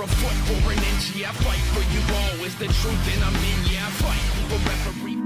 a foot or an inch, yeah, I fight for you all. It's the truth and I'm in, yeah, I fight for referee.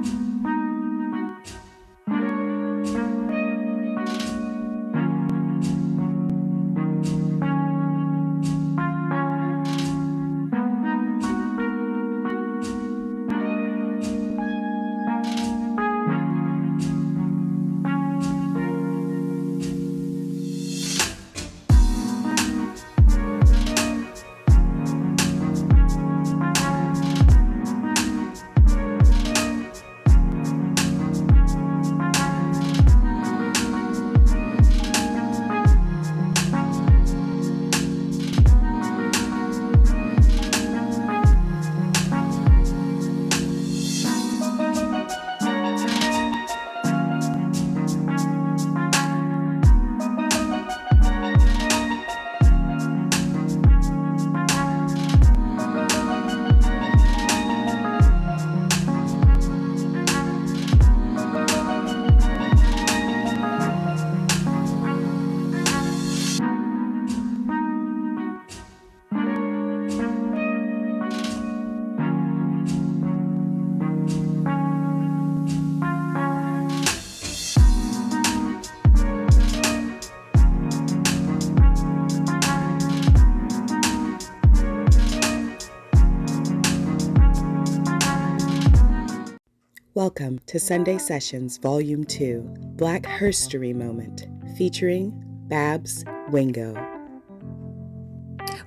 Welcome to Sunday Sessions Volume 2, Black Herstory Moment, featuring Babs Wingo.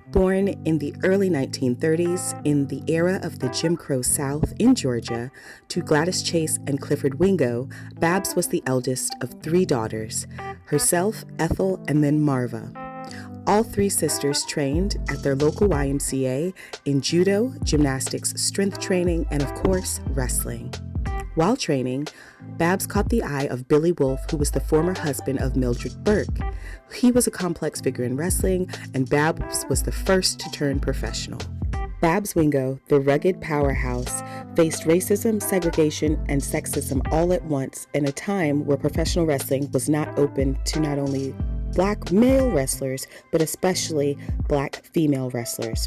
Born in the early 1930s in the era of the Jim Crow South in Georgia to Gladys Chase and Clifford Wingo, Babs was the eldest of 3 daughters, herself, Ethel, and then Marva. All 3 sisters trained at their local YMCA in judo, gymnastics, strength training, and of course, wrestling. While training, Babs caught the eye of Billy Wolf, who was the former husband of Mildred Burke. He was a complex figure in wrestling, and Babs was the first to turn professional. Babs Wingo, the rugged powerhouse, faced racism, segregation, and sexism all at once in a time where professional wrestling was not open to not only Black male wrestlers, but especially Black female wrestlers.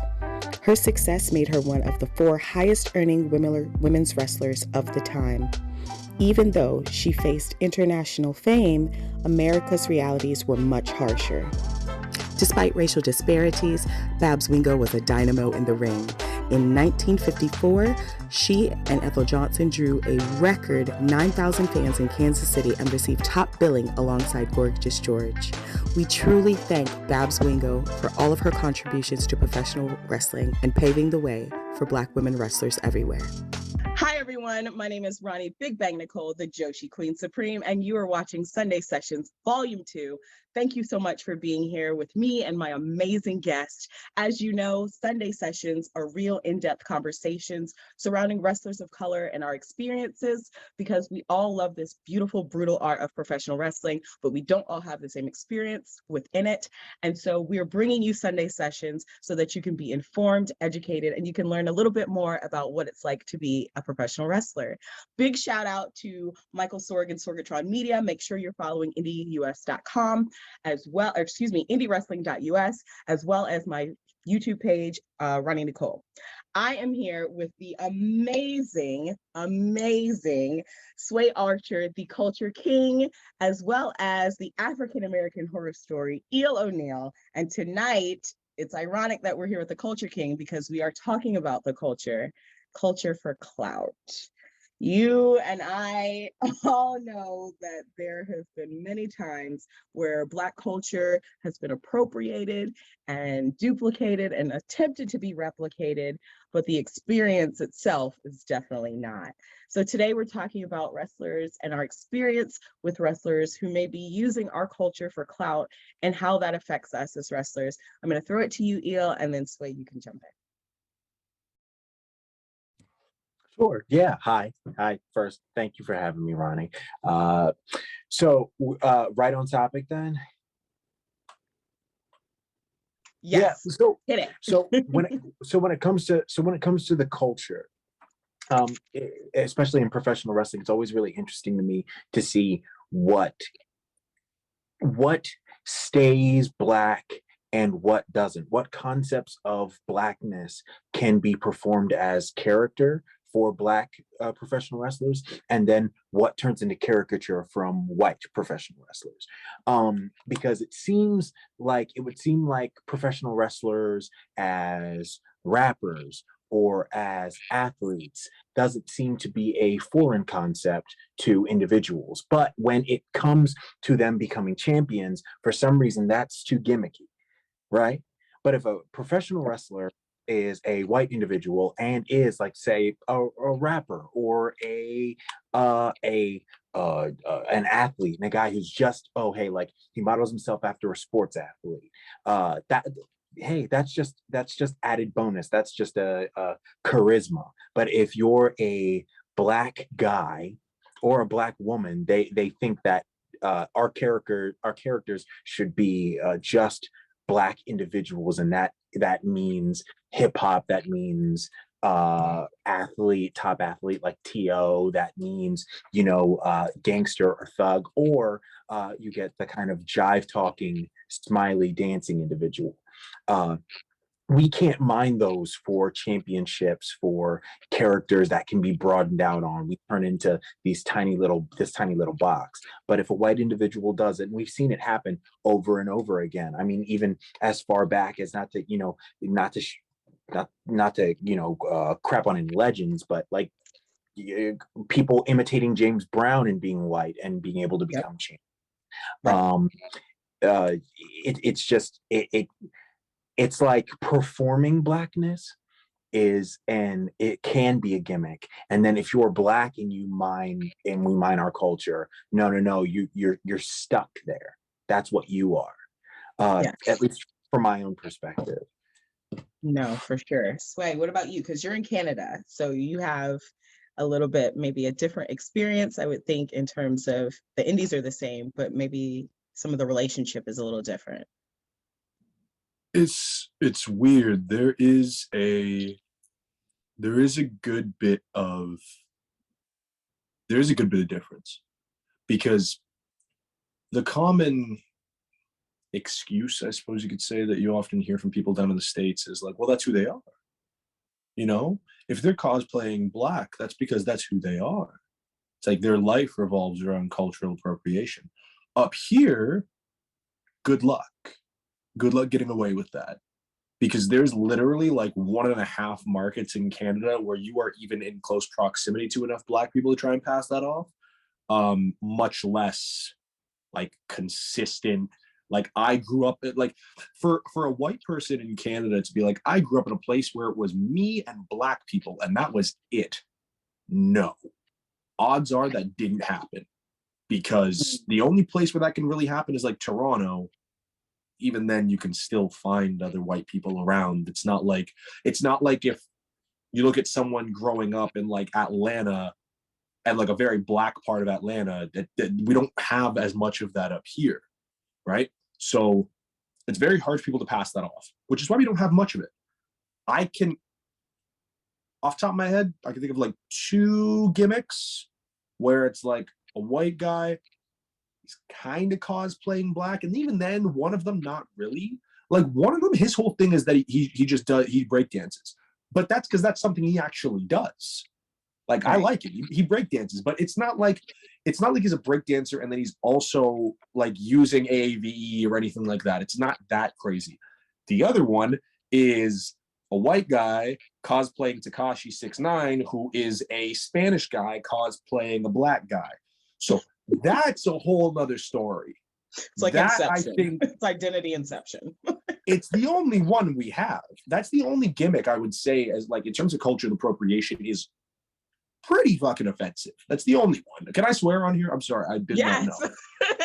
Her success made her one of the 4 highest-earning women's wrestlers of the time. Even though she faced international fame, America's realities were much harsher. Despite racial disparities, Babs Wingo was a dynamo in the ring. In 1954, she and Ethel Johnson drew a record 9,000 fans in Kansas City and received top billing alongside Gorgeous George. We truly thank Babs Wingo for all of her contributions to professional wrestling and paving the way for Black women wrestlers everywhere. Hi everyone, my name is Roni Big Bang Nicol, the Joshi Queen Supreme, and you are watching Sunday Sessions Volume 2. Thank you so much for being here with me and my amazing guest. As you know, Sunday Sessions are real in-depth conversations surrounding wrestlers of color and our experiences, because we all love this beautiful, brutal art of professional wrestling, but we don't all have the same experience within it. And so we're bringing you Sunday Sessions so that you can be informed, educated, and you can learn a little bit more about what it's like to be a professional wrestler. Big shout out to Michael Sorg and Sorgatron Media. Make sure you're following IndyUS.com as well, IndyWrestling.us, as well as my YouTube page, Roni Nicol. I am here with the amazing Sway Archer, the Culture King, as well as the African-American horror story, Eel Oneal. And tonight, it's ironic that we're here with the Culture King because we are talking about the culture for clout. You and I all know that there have been many times where Black culture has been appropriated and duplicated and attempted to be replicated, but the experience itself is definitely not. So today we're talking about wrestlers and our experience with wrestlers who may be using our culture for clout and how that affects us as wrestlers. I'm going to throw it to you, Eel, and then Sway, you can jump in. Sure. Yeah. Hi. First, thank you for having me, Roni. So right on topic then. Yes. Yeah. So hit it. So when it comes to the culture, especially in professional wrestling, it's always really interesting to me to see what stays Black and what doesn't. What concepts of Blackness can be performed as character for Black professional wrestlers, and then what turns into caricature from white professional wrestlers. Because it would seem like professional wrestlers as rappers or as athletes doesn't seem to be a foreign concept to individuals. But when it comes to them becoming champions, for some reason, that's too gimmicky, right? But if a professional wrestler is a white individual and is like, say, a rapper or an athlete, and a guy who's just, oh hey, like he models himself after a sports athlete, that hey, that's just added bonus. That's just a charisma. But if you're a Black guy or a Black woman, they think that our characters should be just Black individuals, and that means hip hop, that means top athlete like T.O., that means gangster or thug, or you get the kind of jive talking, smiley dancing individual. uh, we can't mine those for championships, for characters that can be broadened out on. We turn into this tiny little box. But if a white individual does it, and we've seen it happen over and over again. I mean, even as far back as not to crap on any legends, but like people imitating James Brown and being white and being able to become champion. Right. It's like performing Blackness it can be a gimmick. And then if you're Black and we mine our culture, no, you're stuck there. That's what you are. At least from my own perspective. No, for sure. Sway, what about you? Because you're in Canada, so you have a little bit, maybe a different experience, I would think, in terms of the indies are the same, but maybe some of the relationship is a little different. It's weird. There is a good bit of difference, because the common excuse, I suppose you could say, that you often hear from people down in the States is like, well, that's who they are. If they're cosplaying Black, that's because that's who they are. It's like their life revolves around cultural appropriation. Up here, good luck getting away with that, because there's literally like 1.5 markets in Canada where you are even in close proximity to enough Black people to try and pass that off, much less like consistent. Like I grew up like for a white person in Canada to be like, I grew up in a place where it was me and Black people and that was it. No, odds are that didn't happen, because the only place where that can really happen is like Toronto. Even then, you can still find other white people around. It's not like if you look at someone growing up in like Atlanta and like a very Black part of Atlanta, that we don't have as much of that up here, right? So it's very hard for people to pass that off, which is why we don't have much of it. Off the top of my head, I can think of like 2 gimmicks where it's like a white guy, he's kind of cosplaying Black, and even then, one of them not really. Like one of them, his whole thing is that he break dances, but that's because that's something he actually does. Like I like it. He break dances, but it's not like he's a break dancer and then he's also like using AAVE or anything like that. It's not that crazy. The other one is a white guy cosplaying Tekashi 6ix9ine, who is a Spanish guy cosplaying a Black guy. So that's a whole other story. It's like that, Inception. I think, it's identity Inception. it's the only one we have. That's the only gimmick I would say, as like in terms of cultural appropriation, is pretty fucking offensive. That's the only one. Can I swear on here? I'm sorry, I did not know.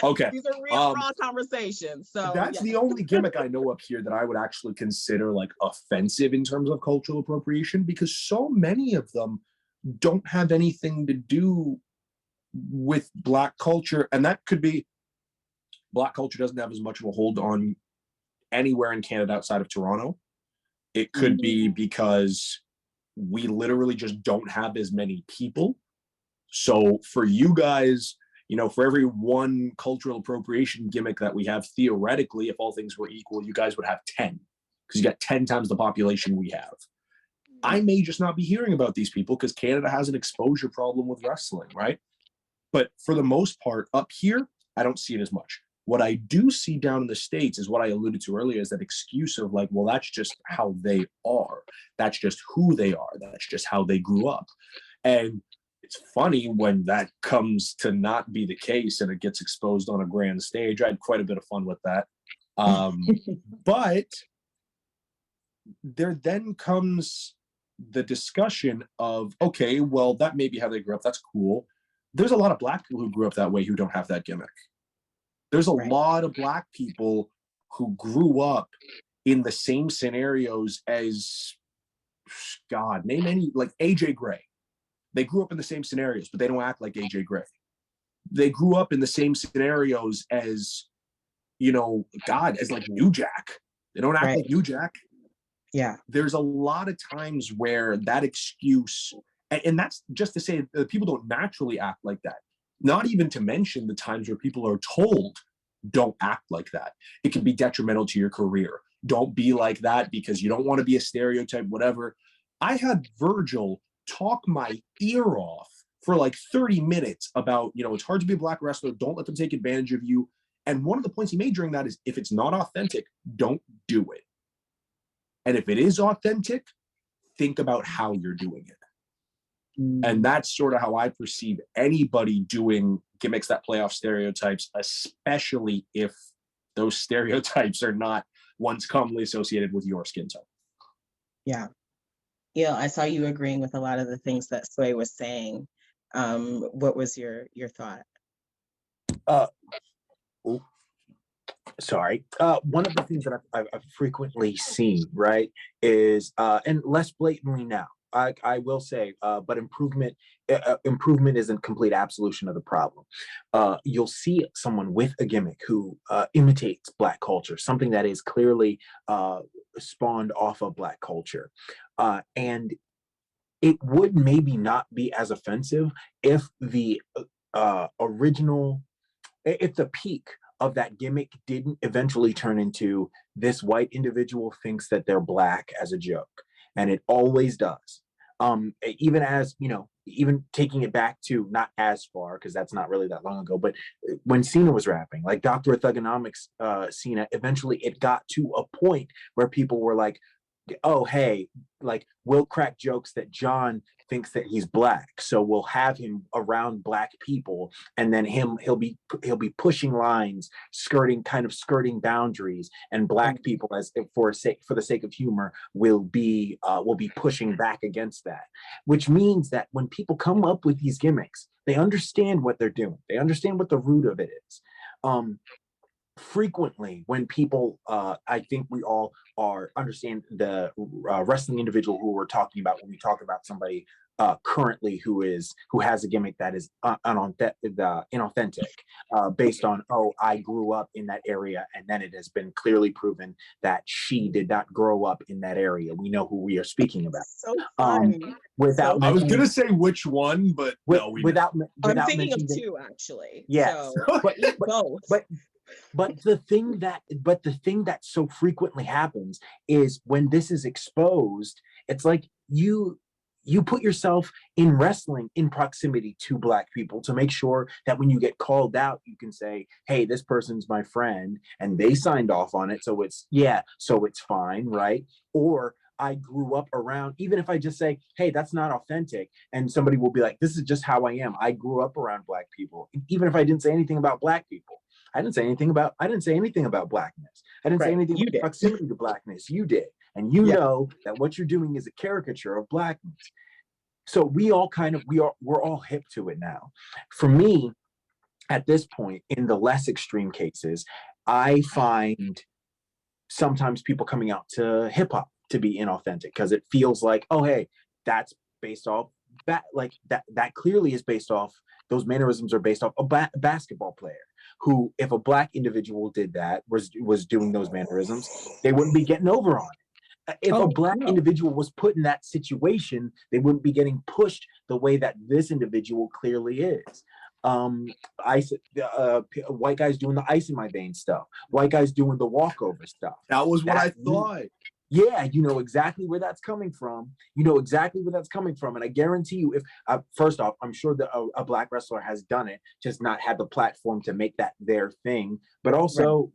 Okay. These are real raw conversations. So that's the only gimmick I know up here that I would actually consider like offensive in terms of cultural appropriation, because so many of them don't have anything to do with Black culture. And that could be Black culture doesn't have as much of a hold on anywhere in Canada outside of Toronto. It could be because we literally just don't have as many people. So for you guys, For every one cultural appropriation gimmick that we have, theoretically, if all things were equal, you guys would have 10, because you got 10 times the population we have. I may just not be hearing about these people because Canada has an exposure problem with wrestling, right? But for the most part, up here, I don't see it as much. What I do see down in the States is what I alluded to earlier, is that excuse of like, well, that's just how they are. That's just who they are. That's just how they grew up. And it's funny when that comes to not be the case and it gets exposed on a grand stage. I had quite a bit of fun with that. But there then comes the discussion of, okay, well, that may be how they grew up. That's cool. There's a lot of Black people who grew up that way who don't have that gimmick. There's a lot of Black people who grew up in the same scenarios as, God, name any, like AJ Gray. They grew up in the same scenarios, but they don't act like AJ Gray. They grew up in the same scenarios as, as like New Jack. They don't act like New Jack. Yeah. There's a lot of times where that excuse, and that's just to say that people don't naturally act like that. Not even to mention the times where people are told, don't act like that. It can be detrimental to your career. Don't be like that because you don't want to be a stereotype, whatever. I had Virgil talk my ear off for like 30 minutes about, it's hard to be a Black wrestler. Don't let them take advantage of you. And one of the points he made during that is, if it's not authentic, don't do it. And if it is authentic, think about how you're doing it. And that's sort of how I perceive anybody doing gimmicks that play off stereotypes, especially if those stereotypes are not ones commonly associated with your skin tone. Yeah. Yeah, I saw you agreeing with a lot of the things that Sway was saying. What was your thought? Sorry. One of the things that I've frequently seen, right, is, and less blatantly now, I will say, but improvement isn't complete absolution of the problem. You'll see someone with a gimmick who imitates Black culture, something that is clearly spawned off of Black culture. And it would maybe not be as offensive if the if the peak of that gimmick didn't eventually turn into, this white individual thinks that they're Black as a joke. And it always does. Even as, even taking it back to not as far, because that's not really that long ago, but when Cena was rapping, like Dr. Thugonomics Cena, eventually it got to a point where people were like, oh, hey, like, we'll crack jokes that John thinks that he's Black, so we'll have him around Black people, and then he'll be pushing lines, skirting boundaries, and Black people, as for the sake of humor, will be pushing back against that. Which means that when people come up with these gimmicks, they understand what they're doing. They understand what the root of it is. Frequently when people, I think we all understand the wrestling individual who we're talking about when we talk about somebody currently who has a gimmick that is inauthentic, based on, oh, I grew up in that area, and then it has been clearly proven that she did not grow up in that area. We know who we are speaking about. So fun. I was gonna say which one, but no, I'm thinking of two, actually. Yes. So, both. But the thing that so frequently happens is when this is exposed, it's like you put yourself in wrestling in proximity to Black people to make sure that when you get called out, you can say, hey, this person's my friend and they signed off on it, so it's fine, right? Or I grew up around, even if I just say, hey, that's not authentic, and somebody will be like, this is just how I am. I grew up around Black people. Even if I didn't say anything about Black people. I didn't say anything about Blackness. I didn't say anything about proximity to Blackness. You did. And you know that what you're doing is a caricature of Blackness. So we're all hip to it now. For me, at this point, in the less extreme cases, I find sometimes people coming out to hip hop to be inauthentic because it feels like, oh, hey, that's based off that, like that clearly is based off, those mannerisms are based off a basketball player who, if a Black individual did that, was doing those mannerisms, they wouldn't be getting over on it. If a Black individual was put in that situation, they wouldn't be getting pushed the way that this individual clearly is. ice, white guys doing the ice in my veins stuff, white guys doing the walkover stuff. That was what I thought. Yeah, you know exactly where that's coming from. You know exactly where that's coming from. And I guarantee you, if first off, I'm sure that a black wrestler has done it, just not had the platform to make that their thing. But also,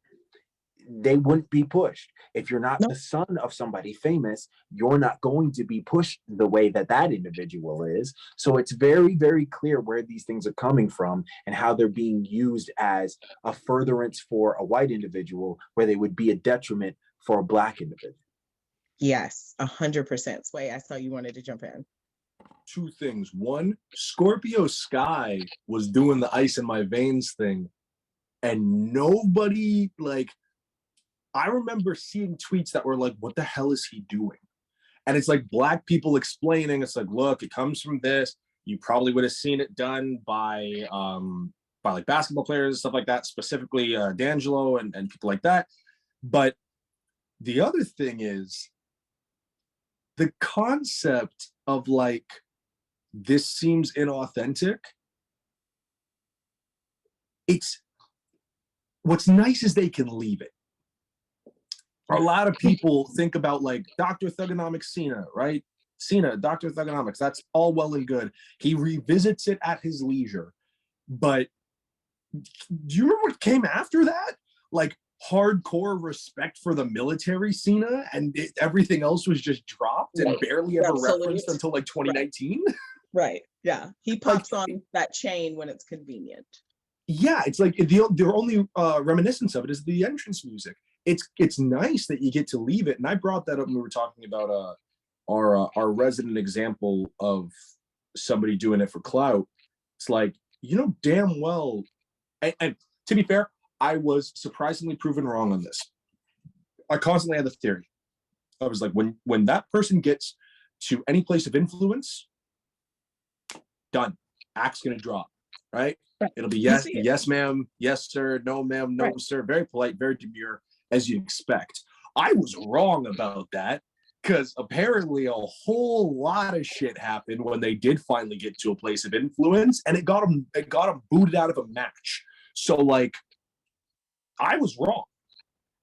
they wouldn't be pushed. If you're not the son of somebody famous, you're not going to be pushed the way that that individual is. So it's very, very clear where these things are coming from and how they're being used as a furtherance for a white individual where they would be a detriment for a black individual. Yes, 100%. Sway, I saw you wanted to jump in. Two things. One, Scorpio Sky was doing the ice in my veins thing, and nobody, like, I remember seeing tweets that were like, what the hell is he doing? And it's like black people explaining, it's like, look, it comes from this. You probably would have seen it done by like basketball players and stuff like that, specifically D'Angelo and people like that. But the other thing is the concept of like, this seems inauthentic. It's what's nice is they can leave it. A lot of people think about like Dr. Thugonomics Cena, right? Cena, Dr. Thugonomics, that's all well and good. He revisits it at his leisure. But do you remember what came after that? Like hardcore respect for the military Cena, and everything else was just dropped and barely ever referenced until like 2019. Right. Yeah. He pops on that chain when it's convenient. Yeah, it's like the only reminiscence of it is the entrance music. It's nice that you get to leave it, and I brought that up when we were talking about our resident example of somebody doing it for clout. It's like, you know damn well, and to be fair, I was surprisingly proven wrong on this. I constantly had the theory. I was like, when that person gets to any place of influence, done. Act's gonna drop, right? It'll be yes, ma'am, yes, sir, no, ma'am, no, sir. Very polite, very demure, as you expect. I was wrong about that because apparently a whole lot of shit happened when they did finally get to a place of influence, and it got them booted out of a match. So like, I was wrong.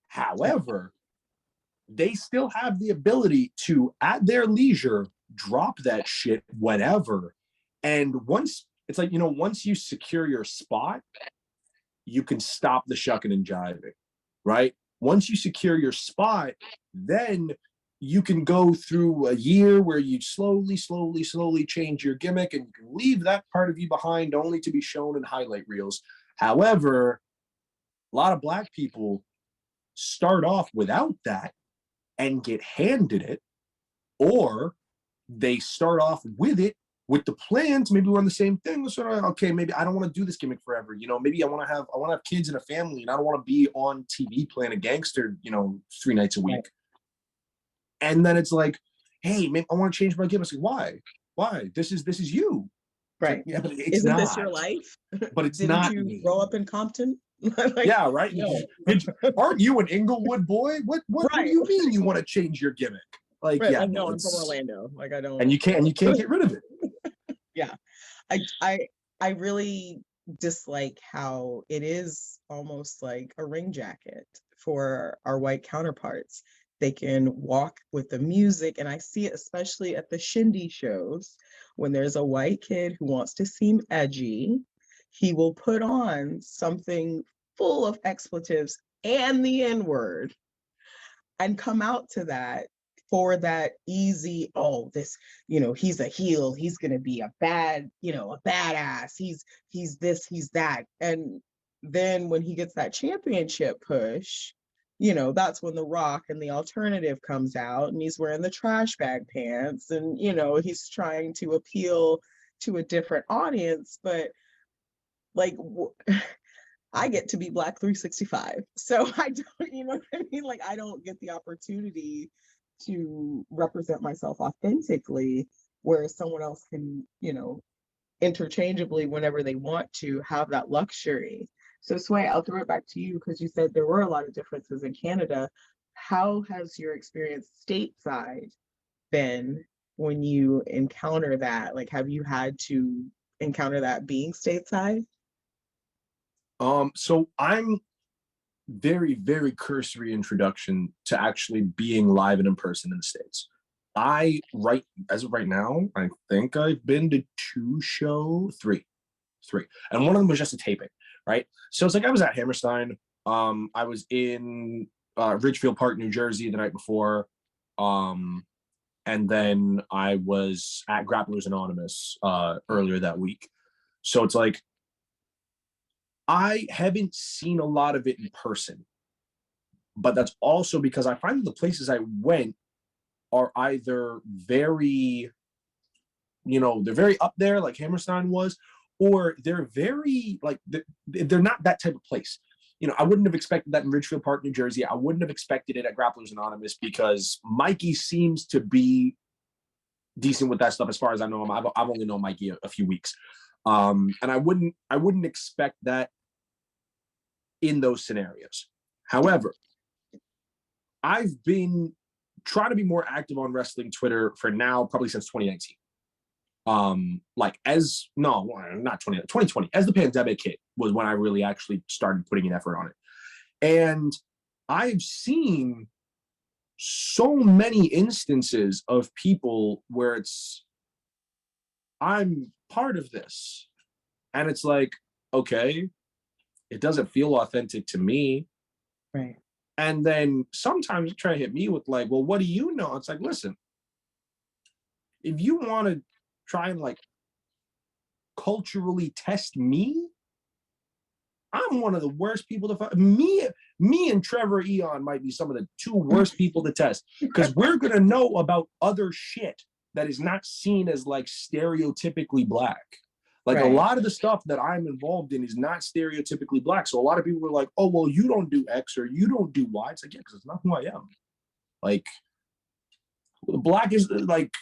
However, they still have the ability to, at their leisure, drop that shit whenever. And once it's like, you know, once you secure your spot, you can stop the shucking and jiving, right? Once you secure your spot, then you can go through a year where you slowly change your gimmick, and you can leave that part of you behind only to be shown in highlight reels. However, a lot of black people start off without that and get handed it, or they start off with it with the plans. Maybe we're on the same thing. So, okay, maybe I don't want to do this gimmick forever. You know, maybe I want to have kids and a family, and I don't want to be on TV playing a gangster, you know, 3 nights a week. Right. And then it's like, hey, maybe I want to change my gimmick. It's like, why? This is you. Right. Like, yeah, but it's Isn't not. This your life? But it's Didn't not. You me. grow up in Compton? Like, yeah, right. No. Aren't you an Inglewood boy? What do you mean you want to change your gimmick? Like, yeah, like, no, I'm from Orlando. Like, I don't. And you can't get rid of it. Yeah, I really dislike how it is almost like a ring jacket for our white counterparts. They can walk with the music, and I see it especially at the shindy shows when there's a white kid who wants to seem edgy. He will put on something full of expletives and the N-word and come out to that for that easy, this, you know, he's a heel, he's going to be a badass, he's this, he's that. And then when he gets that championship push, you know, that's when The Rock and the alternative comes out, and he's wearing the trash bag pants, and, you know, he's trying to appeal to a different audience. But like, I get to be Black 365. So I don't, you know what I mean? Like, I don't get the opportunity to represent myself authentically, whereas someone else can, you know, interchangeably, whenever they want to, have that luxury. So Sway, I'll throw it back to you, because you said there were a lot of differences in Canada. How has your experience stateside been when you encounter that? Like, have you had to encounter that being stateside? So I'm very, very cursory introduction to actually being live and in person in the States. As of right now, I think I've been to three, and one of them was just a taping, right? So it's like I was at Hammerstein. I was in Ridgefield Park, New Jersey the night before. And then I was at Grapplers Anonymous earlier that week. So it's like, I haven't seen a lot of it in person, but that's also because I find that the places I went are either very, they're very up there, like Hammerstein was, or they're very, like, they're not that type of place. I wouldn't have expected that in Ridgefield Park, New Jersey. I wouldn't have expected it at Grapplers Anonymous because Mikey seems to be decent with that stuff as far as I know him. I've only known Mikey a few weeks. And I wouldn't expect that in those scenarios. However, I've been trying to be more active on wrestling Twitter for now, probably since 2019. Not 2020, as the pandemic hit was when I really actually started putting an effort on it. And I've seen so many instances of people where I'm part of this. And it's like, okay, it doesn't feel authentic to me. Right. And then sometimes you try to hit me with like, well, what do you know? It's like, listen, if you want to try and like culturally test me, I'm one of the worst people to find. Me and Trevor Eon might be some of the two worst people to test because we're going to know about other shit that is not seen as like stereotypically Black. Like a lot of the stuff that I'm involved in is not stereotypically Black. So a lot of people were like, oh, well, you don't do X or you don't do Y. It's like, yeah, because it's not who I am. Like, Black is like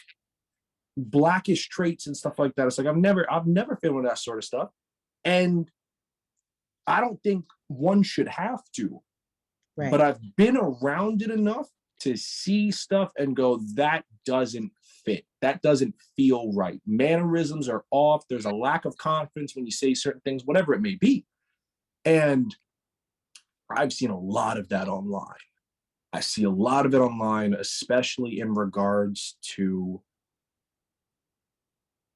Blackish traits and stuff like that. It's like, I've never feeled that sort of stuff. And I don't think one should have to. Right. But I've been around it enough to see stuff and go, that doesn't fit. That doesn't feel right. Mannerisms are off. There's a lack of confidence when you say certain things, whatever it may be. And I've seen a lot of that online. I see a lot of it online, especially in regards to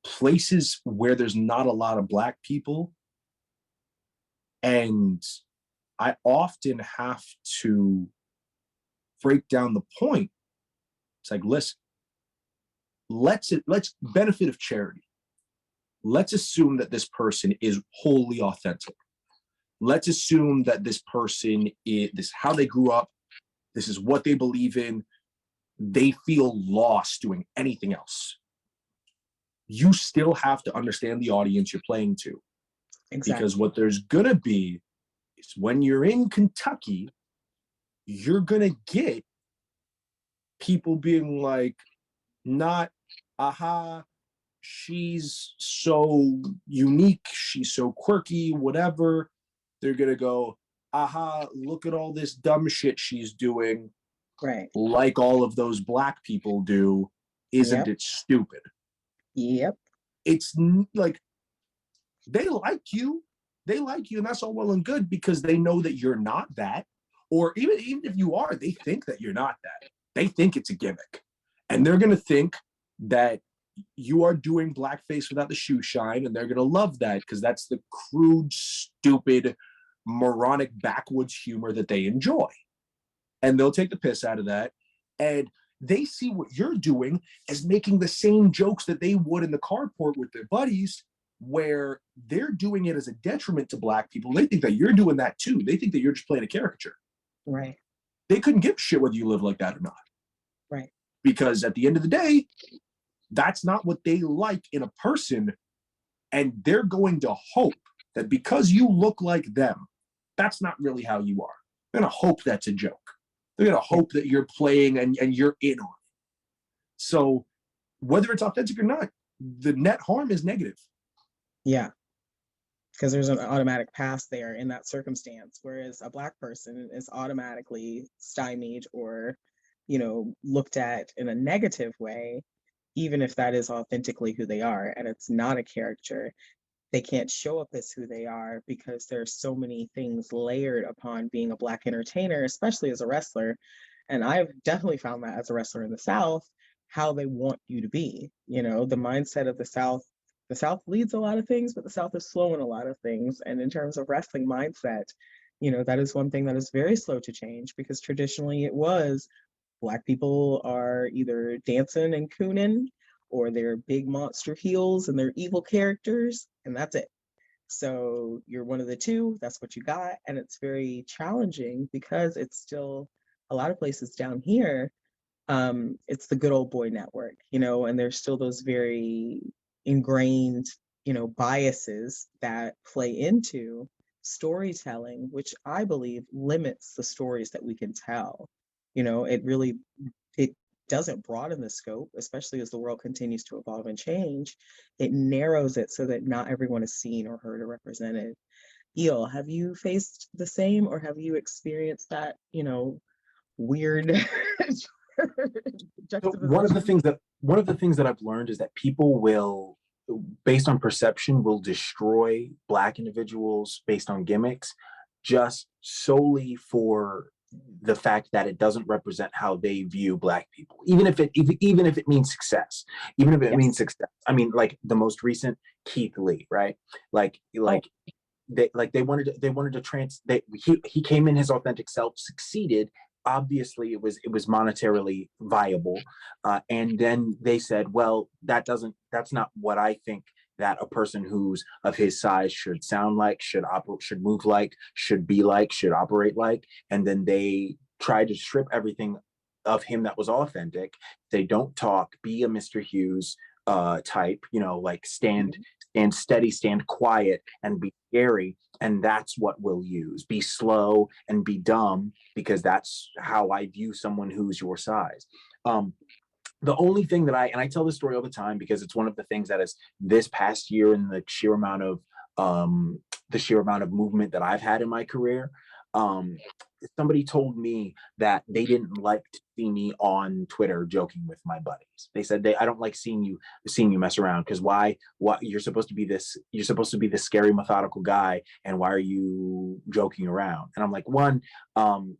places where there's not a lot of Black people. And I often have to break down the point. It's like, listen, let's benefit of charity. Let's assume that this person is wholly authentic. Let's assume that this person is how they grew up. This is what they believe in. They feel lost doing anything else. You still have to understand the audience you're playing to. Exactly. Because what there's going to be is when you're in Kentucky, you're going to get people being like, not, aha, she's so unique, she's so quirky, whatever. They're going to go, aha, look at all this dumb shit she's doing. Right. Like all of those Black people do. Isn't it stupid? Yep. It's like, they like you, and that's all well and good because they know that you're not that. Or even if you are, they think that you're not that. They think it's a gimmick. And they're going to think that you are doing blackface without the shoe shine, and they're going to love that because that's the crude, stupid, moronic backwoods humor that they enjoy. And they'll take the piss out of that. And they see what you're doing as making the same jokes that they would in the carport with their buddies, where they're doing it as a detriment to Black people. They think that you're doing that too. They think that you're just playing a caricature. Right. They couldn't give a shit whether you live like that or not. Right. Because at the end of the day, that's not what they like in a person. And they're going to hope that because you look like them, that's not really how you are. They're going to hope that's a joke. They're going to hope that you're playing and you're in on it. So whether it's authentic or not, the net harm is negative. Yeah. Because there's an automatic pass there in that circumstance, whereas a Black person is automatically stymied or, looked at in a negative way even if that is authentically who they are and it's not a character, they can't show up as who they are because there's so many things layered upon being a Black entertainer, especially as a wrestler. And I've definitely found that as a wrestler in the South, how they want you to be. You know, the mindset of the South leads a lot of things, but the South is slow in a lot of things. And in terms of wrestling mindset, you know, that is one thing that is very slow to change because traditionally it was Black people are either dancing and cooning or they're big monster heels and they're evil characters, and that's it. So you're one of the two, that's what you got. And it's very challenging because it's still a lot of places down here, it's the good old boy network, you know, and there's still those very ingrained, you know, biases that play into storytelling, which I believe limits the stories that we can tell. You know, it doesn't broaden the scope, especially as the world continues to evolve and change. It narrows it so that not everyone is seen or heard or represented. Eel, have you faced the same or have you experienced that, you know, weird So one of the juxtaposition? things that I've learned is that people will, based on perception, will destroy Black individuals based on gimmicks, just solely for the fact that it doesn't represent how they view Black people, even if it means success, even if it Yes. means success. I mean, like the most recent Keith Lee, right? Like Oh, like they wanted to he came in his authentic self, succeeded. Obviously it was monetarily viable, and then they said, well, that's not what I think that a person who's of his size should sound like, should operate, should move like, should be like, should operate like. And then they tried to strip everything of him that was authentic. They don't talk, be a Mr. Hughes type, you know, like mhm. stand steady, stand quiet, and be scary. And that's what we'll use. Be slow and be dumb, because that's how I view someone who's your size. Um, the only thing that I tell this story all the time because it's one of the things that is this past year and um the sheer amount of movement that I've had in my career. Um, Somebody told me that they didn't like to see me on Twitter joking with my buddies. They said I don't like seeing you mess around, because why you're supposed to be this scary methodical guy, and why are you joking around? And I'm like, one,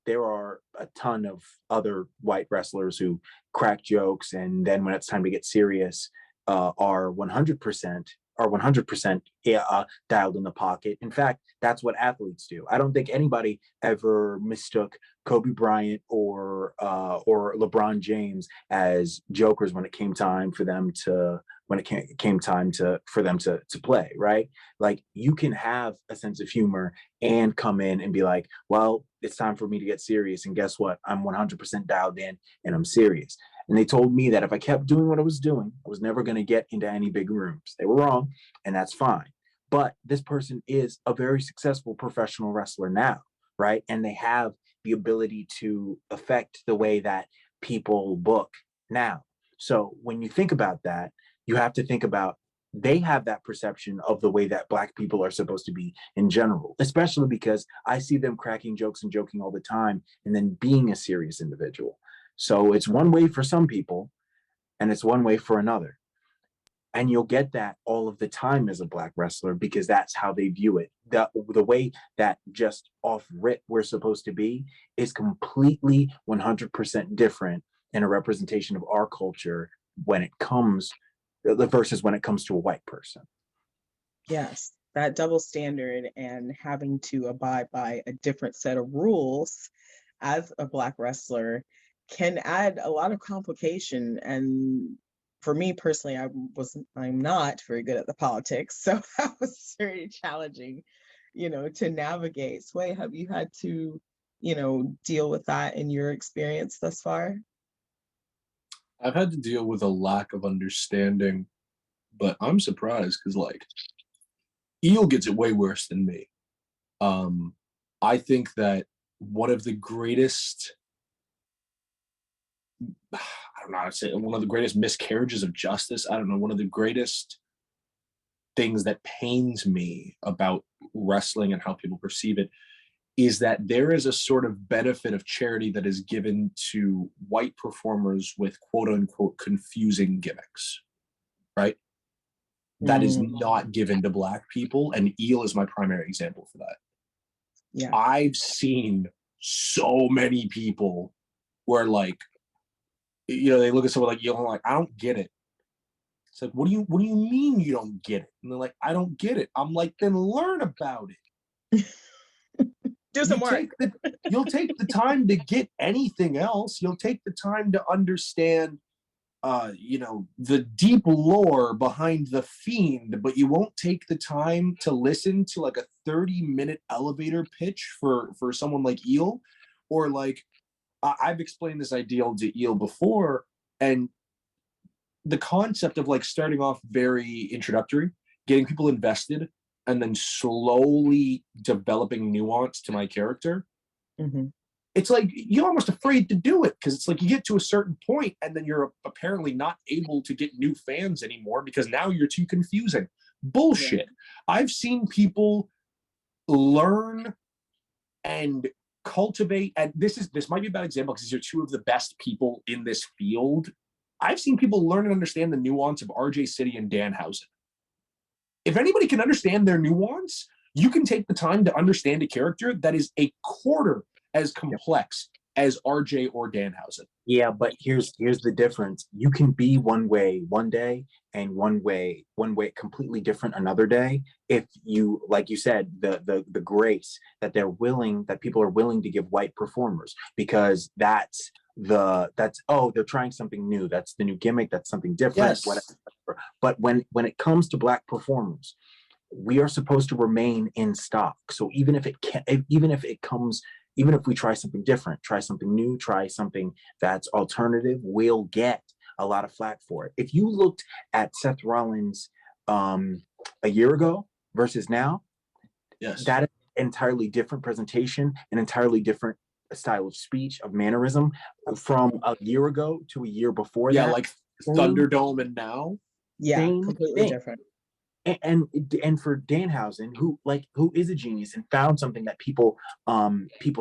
there are a ton of other white wrestlers who crack jokes, and then when it's time to get serious, are 100% are 100% dialed in the pocket. In fact, that's what athletes do. I don't think anybody ever mistook Kobe Bryant or LeBron James as jokers when it came time for them to came time to for them to play, right? Like, you can have a sense of humor and come in and be like, well, it's time for me to get serious, and guess what? I'm 100% dialed in and I'm serious. And they told me that if I kept doing what I was doing, I was never going to get into any big rooms. They were wrong, and that's fine. But this person is a very successful professional wrestler now, right? And they have the ability to affect the way that people book now. So when you think about that, you have to think about, they have that perception of the way that Black people are supposed to be in general, especially because I see them cracking jokes and joking all the time and then being a serious individual. So it's one way for some people and it's one way for another. And you'll get that all of the time as a Black wrestler, because that's how they view it. The way that just off rip we're supposed to be is completely 100% different in a representation of our culture when it comes versus when it comes to a white person. Yes, that double standard and having to abide by a different set of rules as a Black wrestler can add a lot of complication. And for me personally, I'm not very good at the politics, so that was very challenging, you know, to navigate. Sway, have you had to, you know, deal with that in your experience thus far? I've had to deal with a lack of understanding, but I'm surprised because like Eel gets it way worse than me. Um, I think that one of the greatest, I don't know how to say it, one of the greatest miscarriages of justice. I don't know, one of the greatest things that pains me about wrestling and how people perceive it is that there is a sort of benefit of charity that is given to white performers with quote unquote confusing gimmicks, right? That is not given to Black people. And Eel is my primary example for that. Yeah. I've seen so many people where, like, you know, they look at someone like Eel and like, I don't get it. It's like, what do you mean you don't get it? And they're like, I don't get it. I'm like, then learn about it. Do some work. You'll take the time to get anything else. You'll take the time to understand, you know, the deep lore behind the Fiend, but you won't take the time to listen to like a 30-minute elevator pitch for someone like Eel. Or like, I've explained this ideal to Eel before, and the concept of like starting off very introductory, getting people invested, and then slowly developing nuance to my character. Mm-hmm. It's like you're almost afraid to do it because it's like you get to a certain point and then you're apparently not able to get new fans anymore because now you're too confusing. Bullshit. Yeah. I've seen people learn and cultivate, and this might be a bad example because these are two of the best people in this field. I've seen people learn and understand the nuance of RJ City and Danhausen. If anybody can understand their nuance, you can take the time to understand a character that is a quarter as complex as RJ or Danhausen. Yeah, but here's the difference. You can be one way one day and one way completely different another day. If you, like you said, the grace that people are willing to give white performers, because that's they're trying something new. That's the new gimmick. That's something different. Yes. Whatever. But when it comes to Black performers, we are supposed to remain in stock. So even if we try something different, try something new, try something that's alternative, we'll get a lot of flack for it. If you looked at Seth Rollins a year ago versus now, yes, that is an entirely different presentation, an entirely different style of speech, of mannerism from a year ago to a year before that. Yeah, like Thunderdome and now. Yeah, completely different. And for Danhausen, who is a genius and found something that people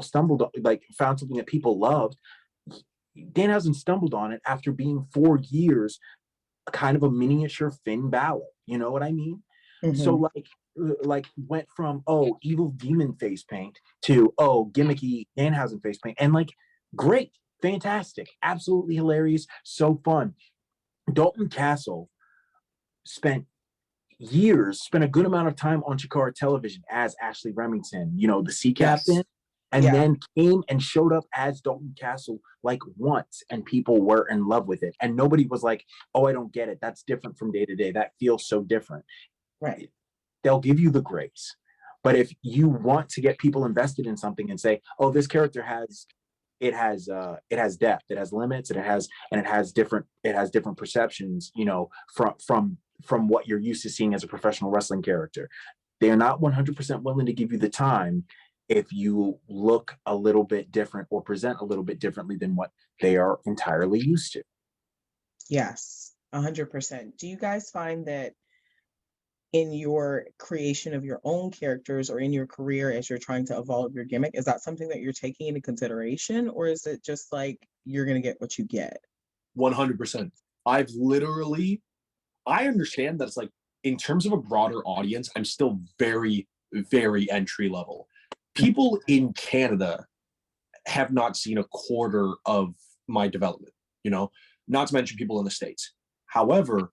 stumbled on, found something that people loved. Danhausen stumbled on it after being 4 years kind of a miniature Finn Balor. You know what I mean? Mm-hmm. So like went from evil demon face paint to gimmicky Danhausen face paint, and like great, fantastic, absolutely hilarious, so fun. Dalton Castle spent a good amount of time on Chikara television as Ashley Remington, the sea captain, and then came and showed up as Dalton Castle like once, and people were in love with it. And nobody was like, oh, I don't get it. That's different from day to day. That feels so different. Right. They'll give you the grace. But if you want to get people invested in something and say, oh, this character has depth, it has limits, and it has different perceptions, from what you're used to seeing as a professional wrestling character. They are not 100% willing to give you the time if you look a little bit different or present a little bit differently than what they are entirely used to. Yes, 100%. Do you guys find that in your creation of your own characters or in your career as you're trying to evolve your gimmick, is that something that you're taking into consideration, or is it just like you're going to get what you get? 100%. I understand that it's like, in terms of a broader audience, I'm still very, very entry level. People in Canada have not seen a quarter of my development, not to mention people in the States. However,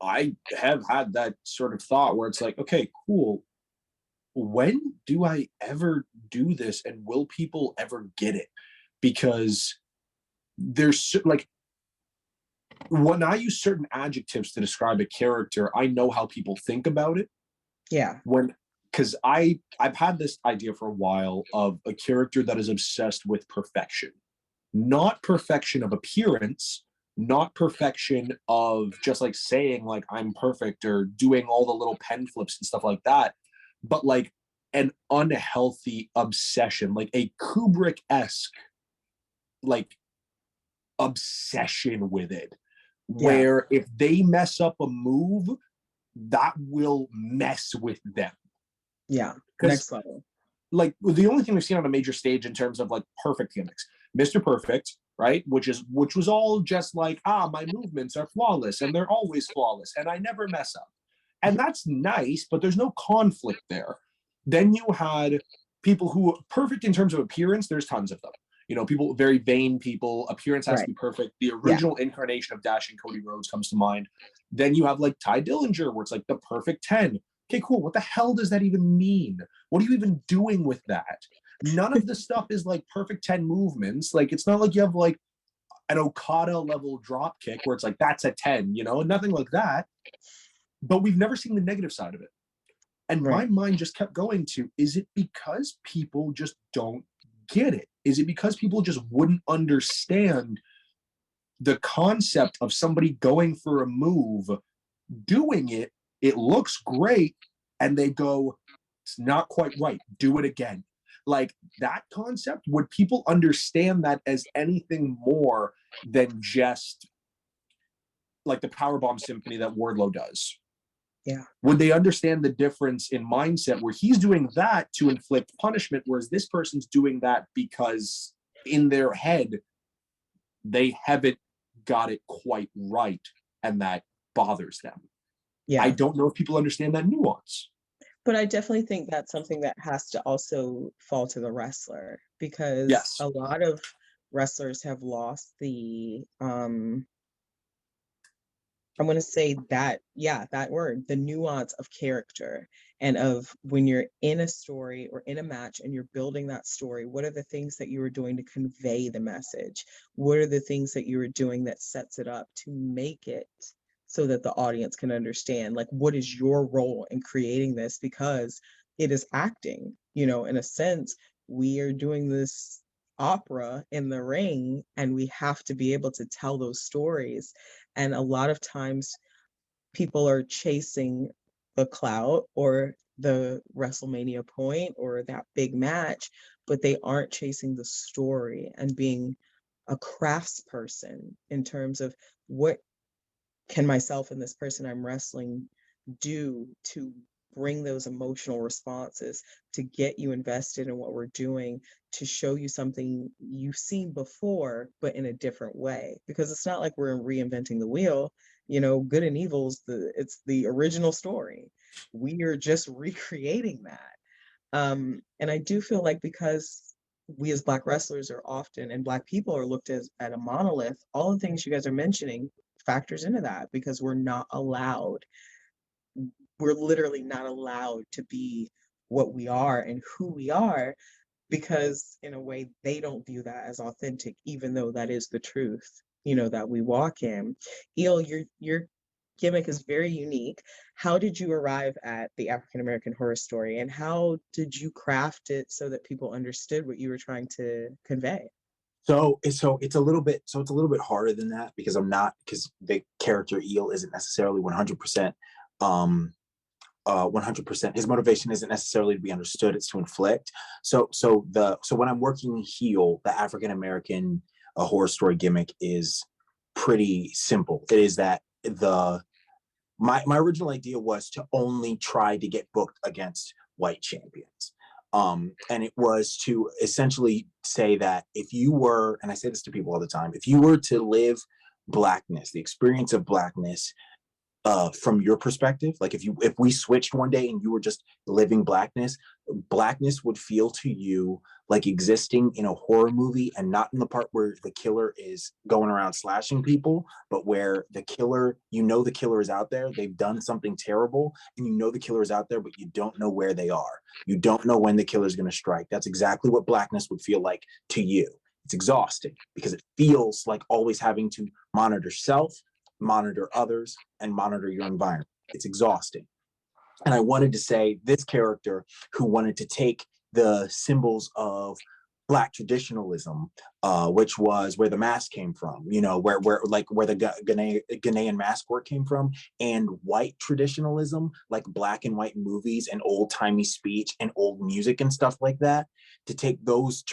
I have had that sort of thought where it's like, okay, cool. When do I ever do this, and will people ever get it? Because there's like, when I use certain adjectives to describe a character, I know how people think about it. Yeah. Because I've had this idea for a while of a character that is obsessed with perfection. Not perfection of appearance, not perfection of just like saying like I'm perfect or doing all the little pen flips and stuff like that, but like an unhealthy obsession, like a Kubrick-esque like obsession with it. Where if they mess up a move, that will mess with them. Yeah, next level. like the only thing we've seen on a major stage in terms of like perfect gimmicks, Mr. Perfect, right? Which was all just like, my movements are flawless and they're always flawless and I never mess up. And that's nice, but there's no conflict there. Then you had people who perfect in terms of appearance, there's tons of them. You know, people, very vain people, appearance has to be perfect. The original incarnation of Dashing Cody Rhodes comes to mind. Then you have like Ty Dillinger, where it's like the perfect 10. Okay, cool. What the hell does that even mean? What are you even doing with that? None of the stuff is like perfect 10 movements. Like, it's not like you have like an Okada level drop kick where it's like, that's a 10, you know, nothing like that. But we've never seen the negative side of it. And my mind just kept going to, is it because people just don't get it? Is it because people just wouldn't understand the concept of somebody going for a move, doing it, it looks great, and they go, it's not quite right, do it again. Like, that concept, would people understand that as anything more than just like the Powerbomb Symphony that Wardlow does? Yeah. Would they understand the difference in mindset where he's doing that to inflict punishment, whereas this person's doing that because in their head, they haven't got it quite right, and that bothers them? Yeah. I don't know if people understand that nuance. But I definitely think that's something that has to also fall to the wrestler, because a lot of wrestlers have lost the I'm going to say that, that word, the nuance of character, and of when you're in a story or in a match and you're building that story, what are the things that you are doing to convey the message? What are the things that you are doing that sets it up to make it so that the audience can understand? Like, what is your role in creating this? Because it is acting, you know, in a sense, we are doing this opera in the ring, and we have to be able to tell those stories. And a lot of times people are chasing the clout or the WrestleMania point or that big match, but they aren't chasing the story and being a craftsperson in terms of, what can myself and this person I'm wrestling do to bring those emotional responses, to get you invested in what we're doing, to show you something you've seen before, but in a different way. Because it's not like we're reinventing the wheel. You know, Good and Evil's it's the original story. We are just recreating that. And I do feel like, because we as Black wrestlers are often, and Black people are looked at a monolith, all the things you guys are mentioning factors into that, because we're literally not allowed to be what we are and who we are, because in a way they don't view that as authentic, even though that is the truth, you know, that we walk in. Eel, your gimmick is very unique. How did you arrive at the African American Horror Story, and how did you craft it so that people understood what you were trying to convey? So it's a little bit harder than that, because because the character Eel isn't necessarily 100% 100%. His motivation isn't necessarily to be understood; it's to inflict. So when I'm working heel, the African American horror story gimmick is pretty simple. It is that my original idea was to only try to get booked against white champions. And it was to essentially say that if you were, and I say this to people all the time, if you were to live Blackness, the experience of Blackness, from your perspective, like if we switched one day and you were just living Blackness would feel to you like existing in a horror movie, and not in the part where the killer is going around slashing people, but where the killer is out there, they've done something terrible, and the killer is out there, but you don't know where they are. You don't know when the killer is going to strike. That's exactly what Blackness would feel like to you. It's exhausting, because it feels like always having to monitor self, monitor others, and monitor your environment. It's exhausting. And I wanted to say, this character who wanted to take the symbols of Black traditionalism, which was where the mask came from, you know, where the Ghanaian mask work came from, and white traditionalism, like black and white movies and old timey speech and old music and stuff like that, to take those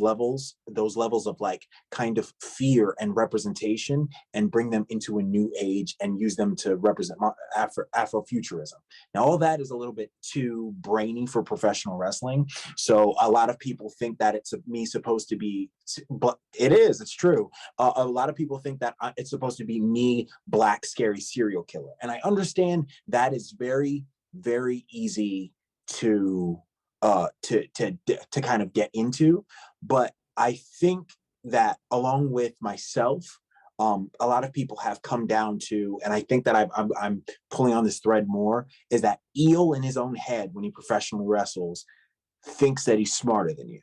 levels of like kind of fear and representation and bring them into a new age and use them to represent Afrofuturism. Now, all that is a little bit too brainy for professional wrestling, so a lot of people think that it's me supposed to be, but it's true. A lot of people think that it's supposed to be me, black scary serial killer, and I understand that is very, very easy to kind of get into, but I think that along with myself, a lot of people have come down to, and I think that I'm pulling on this thread more, is that Eel in his own head, when he professionally wrestles, thinks that he's smarter than you.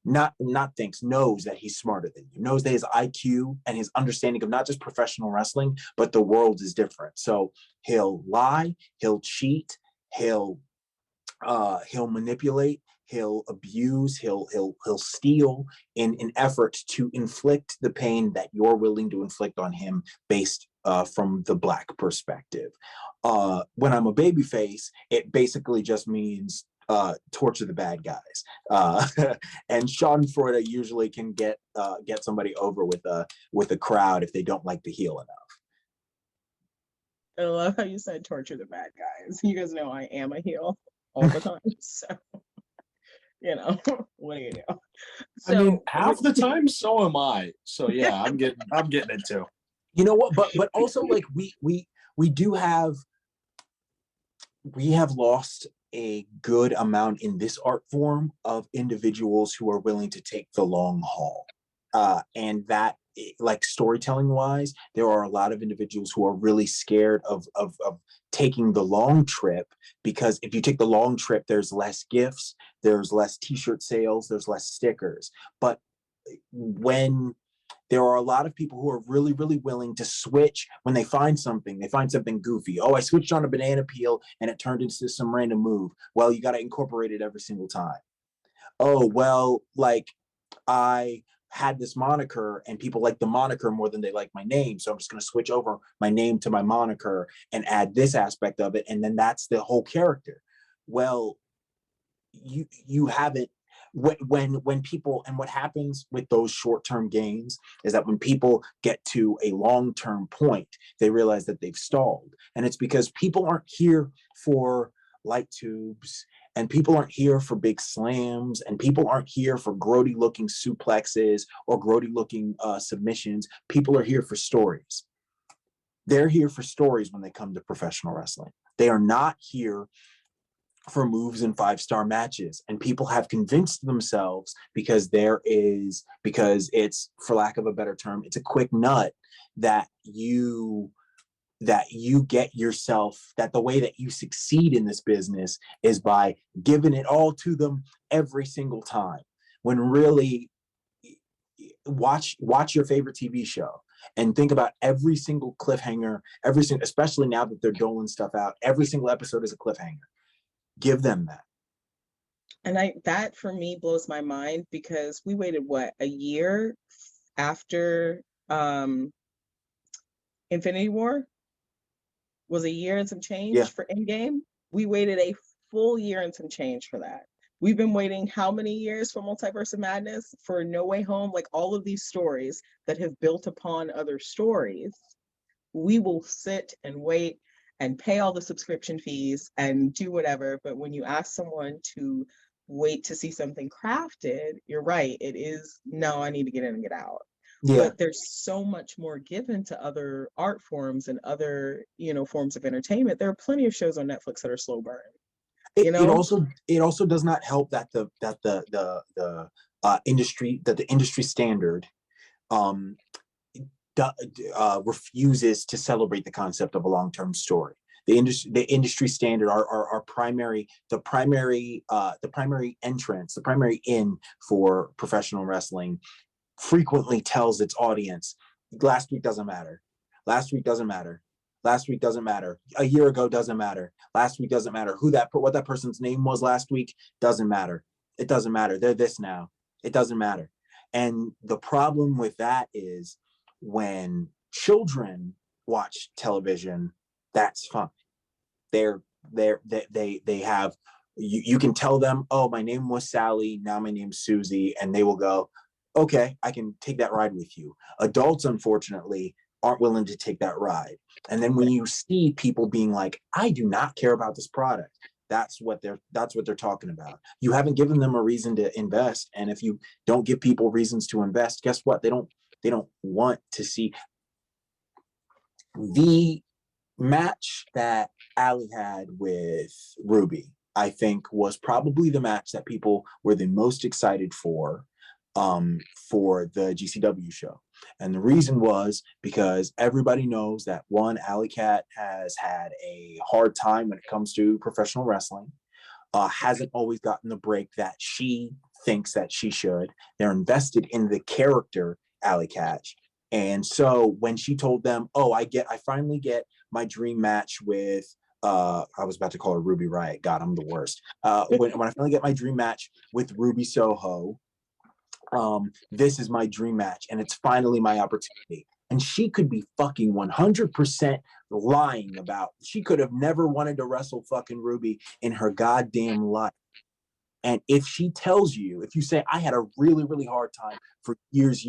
Not thinks, knows that he's smarter than you, knows that his IQ and his understanding of not just professional wrestling, but the world is different. So he'll lie, he'll cheat, he'll manipulate, he'll abuse, he'll steal in an effort to inflict the pain that you're willing to inflict on him based from the black perspective. When I'm a babyface, it basically just means torture the bad guys, and Schadenfreude usually can get somebody over with a crowd if they don't like the heel enough. I love how you said torture the bad guys. You guys know I am a heel all the time, so you know, what do you do? So, I mean, half the time, so am I. So yeah, I'm getting it too. You know what? But also, like, we have lost a good amount in this art form of individuals who are willing to take the long haul, and that, like, storytelling wise, there are a lot of individuals who are really scared of taking the long trip, because if you take the long trip, there's less gifts, there's less t-shirt sales, there's less stickers. But when there are a lot of people who are really, really willing to switch when they find something goofy. Oh, I switched on a banana peel and it turned into some random move. Well, you got to incorporate it every single time. Oh, well, like, I had this moniker and people like the moniker more than they like my name, so I'm just going to switch over my name to my moniker and add this aspect of it, and then that's the whole character. Well, you haven't, when people, and what happens with those short-term gains is that when people get to a long-term point, they realize that they've stalled, and it's because people aren't here for light tubes, and people aren't here for big slams, and people aren't here for grody looking suplexes or grody looking submissions. People are here for stories. They're here for stories when they come to professional wrestling. They are not here for moves in 5-star matches. And people have convinced themselves, because it's, for lack of a better term, it's a quick nut, that you get yourself, that the way that you succeed in this business is by giving it all to them every single time. When really, watch your favorite TV show and think about every single cliffhanger, especially now that they're doling stuff out, every single episode is a cliffhanger. Give them that. And that for me blows my mind, because we waited a year after Infinity War was a year and some change for Endgame. We waited a full year and some change for that. We've been waiting how many years for Multiverse of Madness, for No Way Home, like all of these stories that have built upon other stories. We will sit and wait and pay all the subscription fees and do whatever. But when you ask someone to wait to see something crafted, you're right. It is, no, I need to get in and get out. Yeah. But there's so much more given to other art forms and other, forms of entertainment. There are plenty of shows on Netflix that are slow burn. It also does not help that the industry standard refuses to celebrate the concept of a long-term story. The industry standard, our primary entrance, the primary in for professional wrestling, frequently tells its audience, last week doesn't matter. Last week doesn't matter. Last week doesn't matter. A year ago doesn't matter. Last week doesn't matter. What that person's name was last week doesn't matter. It doesn't matter. They're this now. It doesn't matter. And the problem with that is when children watch television, that's fine. They have, you can tell them, oh, my name was Sally, now my name's Susie, and they will go, okay, I can take that ride with you. Adults, unfortunately, aren't willing to take that ride. And then when you see people being like, I do not care about this product, that's what they're talking about. You haven't given them a reason to invest, and if you don't give people reasons to invest, guess what? They don't want to see. The match that Ali had with Ruby, I think, was probably the match that people were the most excited for the GCW show. And the reason was because everybody knows that, one, Alley Cat has had a hard time when it comes to professional wrestling, hasn't always gotten the break that she thinks that she should. They're invested in the character Alley Cat. And so when she told them, oh, I finally get my dream match with, I was about to call her Ruby Riott. God, I'm the worst. When I finally get my dream match with Ruby Soho, this is my dream match, and it's finally my opportunity. And she could be fucking 100% lying about, she could have never wanted to wrestle fucking Ruby in her goddamn life. And if she tells you, if you say, I had a really, really hard time for years,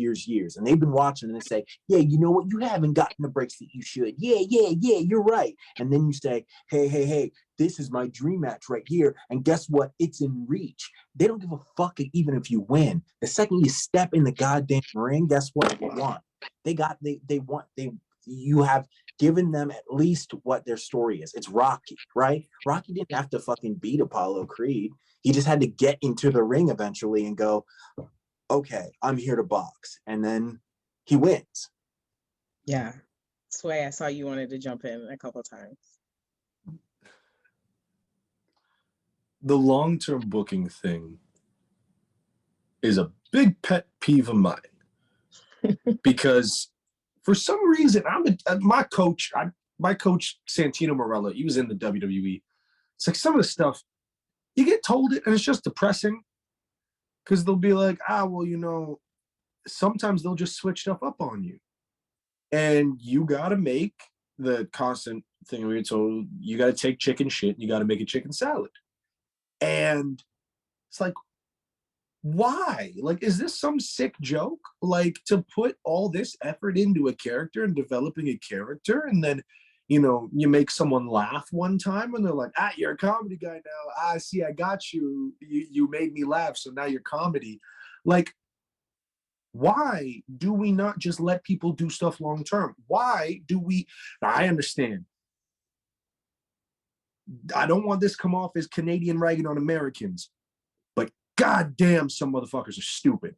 and they've been watching and they say, yeah, you know what? You haven't gotten the breaks that you should. Yeah, you're right. And then you say, hey, this is my dream match right here. And guess what? It's in reach. They don't give a fuck even if you win. The second you step in the goddamn ring, guess what? They want. You have given them at least what their story is. It's Rocky, right? Rocky didn't have to fucking beat Apollo Creed. He just had to get into the ring eventually and go, okay, I'm here to box. And then he wins. Yeah. Sway, I saw you wanted to jump in a couple of times. The long-term booking thing is a big pet peeve of mine because for some reason, my coach Santino Marella, he was in the WWE. It's like some of the stuff, you get told it and it's just depressing because they'll be like, well, sometimes they'll just switch stuff up on you. And you got to make the constant thing where you're told you got to take chicken shit and you got to make a chicken salad. And it's like, why? Like, is this some sick joke? Like, to put all this effort into a character and developing a character, and then, you make someone laugh one time and they're like, you're a comedy guy now. See, I got you. You made me laugh, so now you're comedy. Like, why do we not just let people do stuff long term? Why do we? I understand. I don't want this to come off as Canadian ragging on Americans, but goddamn, some motherfuckers are stupid.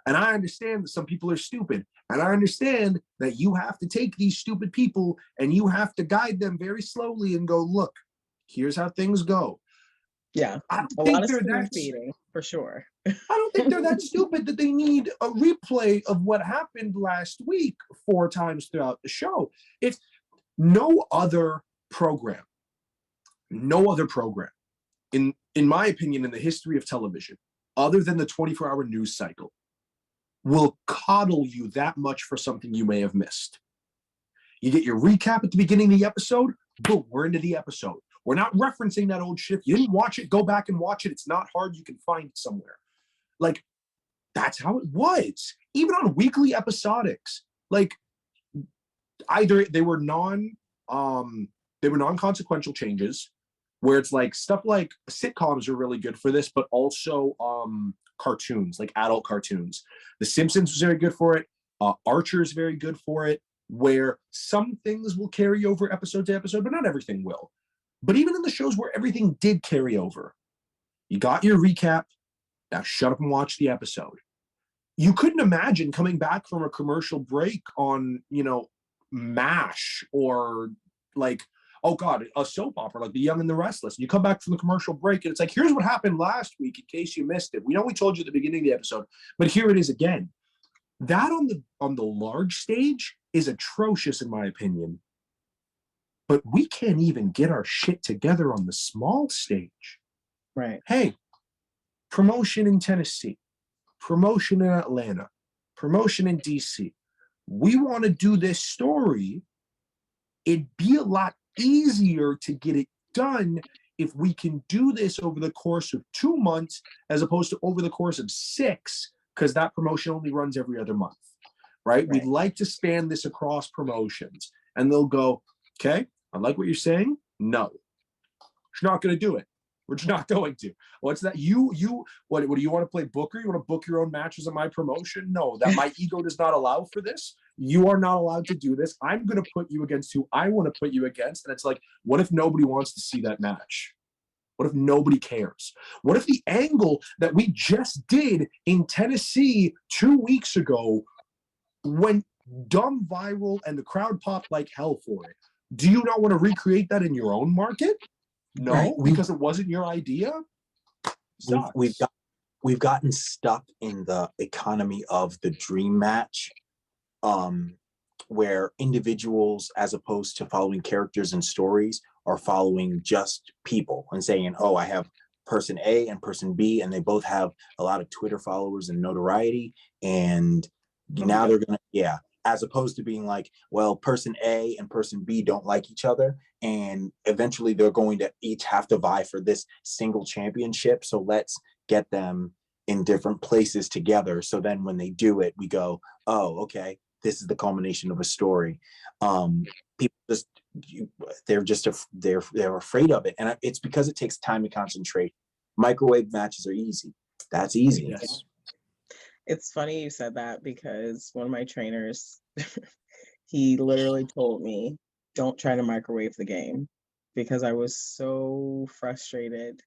And I understand that some people are stupid. And I understand that you have to take these stupid people and you have to guide them very slowly and go, look, here's how things go. Yeah, I don't a think lot of they're spoon that feeding, for sure. I don't think they're that stupid that they need a replay of what happened last week 4 times throughout the show. It's no other program in my opinion, in the history of television, other than the 24-hour news cycle, will coddle you that much for something you may have missed. You get your recap at the beginning of the episode, boom, we're into the episode. We're not referencing that old shit. If you didn't watch it, go back and watch it. It's not hard. You can find it somewhere. Like, that's how it was. Even on weekly episodics, like, either they were non-consequential changes, where it's like stuff like sitcoms are really good for this, but also cartoons, like adult cartoons. The Simpsons was very good for it. Archer is very good for it, where some things will carry over episode to episode, but not everything will. But even in the shows where everything did carry over, you got your recap, now shut up and watch the episode. You couldn't imagine coming back from a commercial break on, MASH or like, oh God, a soap opera like The Young and the Restless. And you come back from the commercial break and it's like, here's what happened last week in case you missed it. We know we told you at the beginning of the episode, but here it is again. That on the large stage is atrocious in my opinion. But we can't even get our shit together on the small stage. Right. Hey, promotion in Tennessee. promotion in Atlanta, promotion in DC. We want to do this story. It'd be a lot easier to get it done if we can do this over the course of 2 months as opposed to over the course of 6, because that promotion only runs every other month, right? We'd like to span this across promotions. And they'll go, okay, I like what you're saying. No, you're not going to do it. We're just not going to. What's that? What do you want to play Booker? You want to book your own matches at my promotion? No, that my ego does not allow for this. You are not allowed to do this. I'm going to put you against who I want to put you against. And it's like, what if nobody wants to see that match? What if nobody cares? What if the angle that we just did in Tennessee 2 weeks ago went dumb viral and the crowd popped like hell for it? Do you not want to recreate that in your own market? No, right. Because it wasn't your idea. We've gotten stuck in the economy of the dream match, where individuals, as opposed to following characters and stories, are following just people and saying, "Oh, I have person A and person B, and they both have a lot of Twitter followers and notoriety, and now they're gonna As opposed to being like, well, person A and person B don't like each other, and eventually they're going to each have to vie for this single championship. So let's get them in different places together. So then when they do it, we go, oh, okay, this is the culmination of a story. People they're afraid of it, and it's because it takes time to concentrate. Microwave matches are easy. That's easy. Yes. It's funny you said that, because one of my trainers, he literally told me, don't try to microwave the game, because I was so frustrated